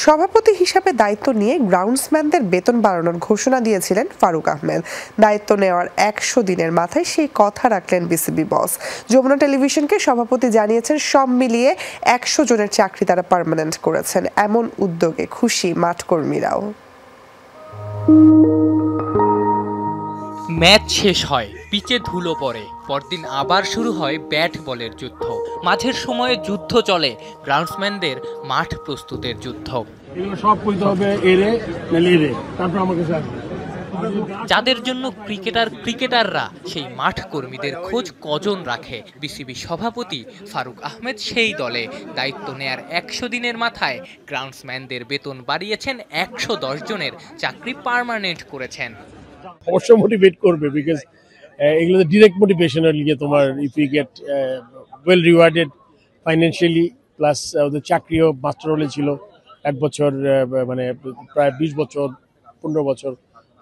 সভাপতি হিসাবে দায়িত্ব নিয়ে গ্রাউন্ডসম্যানদের বেতন বাড়ানোর ঘোষণা দিয়েছিলেন ফারুক আহমেদ। দায়িত্ব নেওয়ার ১০০ দিনের মাথায় সেই কথা রাখলেন বিসিবি বস। যমুনা টেলিভিশনকে সভাপতি জানিয়েছেন সব মিলিয়ে ১০০ জনের চাকরি তারা পার্মানেন্ট করেছেন। এমন উদ্যোগে খুশি মাঠকর্মীরাও। ম্যাচ শেষ হয়, পিচে ধুলো পড়ে, পরদিন আবার শুরু হয় ব্যাট বলের যুদ্ধ। মাঝের সময়ে যুদ্ধ চলে গ্রাউন্ডসম্যানদের মাঠ প্রস্তুতের যুদ্ধ। এগুলো সব করতে হবে এরে নালে এরে, তারপর আমাকে যাদের জন্য ক্রিকেটাররা সেই মাঠ কর্মীদের খোঁজ কজন রাখে। বিসিবি সভাপতি ফারুক আহমেদ সেই দলে দায়িত্ব নেয়ার ১০০ দিনের মাথায় গ্রাউন্ডসম্যানদের বেতন বাড়িয়েছেন, ১১০ জনের চাকরি পার্মানেন্ট করেছেন। অবশ্যই মোটিভেট করবে, বিকজ এগুলো ডিরেক্ট মোটিভেশনের লিগে তোমার if you get well rewarded financially, plus ওদের চাকরিও মাস্টার রোলে ছিল ১ বছর, মানে প্রায় ২০ বছর ১৫ বছর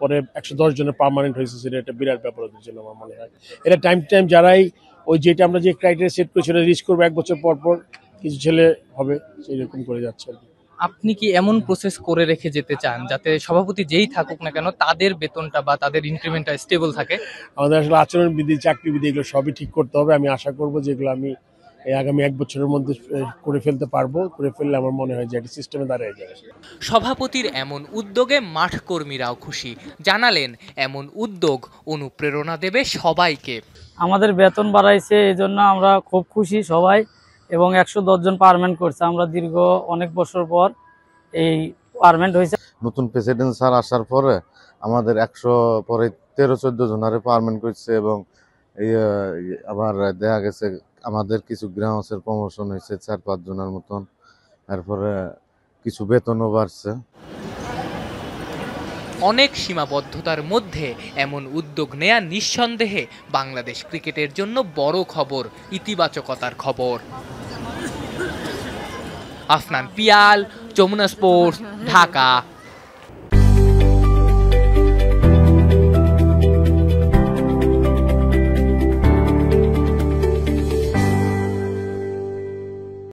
পরে ১১০ জনের পার্মানেন্ট হয়েছে, সেটা একটা বিরাট ব্যাপার ওদের জন্য আমার মনে হয়। এটা টাইম যারাই ওই যেটা আমরা যে ক্রাইটেরিয়া সেট করি সেটা রিচ করবো ১ বছর পর পর কিছু ছেলে হবে, সেরকম করে যাচ্ছে আর কি। আপনি কি এমন প্রসেস করে রেখে যেতে চান যাতে সভাপতি যেই থাকুক না কেন তাদের বেতনটা বা তাদের ইনক্রিমেন্টটা স্টেবল থাকে? আমাদের আসলে আচরণবিধি, চাকরিবিধি এগুলো সবই ঠিক করতে হবে। আমি আশা করবো যেগুলো আমি আগামী ১ বছরের মধ্যে করে ফেলতে পারবো। করে ফেললে আমার মনে হয় যে একটা সিস্টেমে দাঁড়িয়ে যাবে। সভাপতির এমন উদ্যোগে মাঠ কর্মীরাও খুশি, জানালেন এমন উদ্যোগ অনুপ্রেরণা দেবে সবাইকে। আমাদের বেতন বাড়াইছে, এই জন্য আমরা খুব খুশি সবাই, এবং ১১০ জন পার্মানেন্ট করছে। আমরা দীর্ঘ অনেক বছর পর এই পার্মানেন্ট হয়েছে। নতুন প্রেসিডেন্ট স্যার আসার পরে আমাদের ১০০ পরে ১৩-১৪ জনারে পার্মানেন্ট করছে, এবং আবার দেখা গেছে আমাদের কিছু গ্রাউন্ডসের প্রমোশন হয়েছে ৪-৫ জনের মতন। এরপরে কিছু বেতনও বাড়ছে। অনেক সীমাবদ্ধতার মধ্যে এমন উদ্যোগ নেয়া নিঃসন্দেহে বাংলাদেশ ক্রিকেটের জন্য বড় খবর, ইতিবাচকতার খবর। আফনান পিয়াল, যমুনা স্পোর্টস, ঢাকা।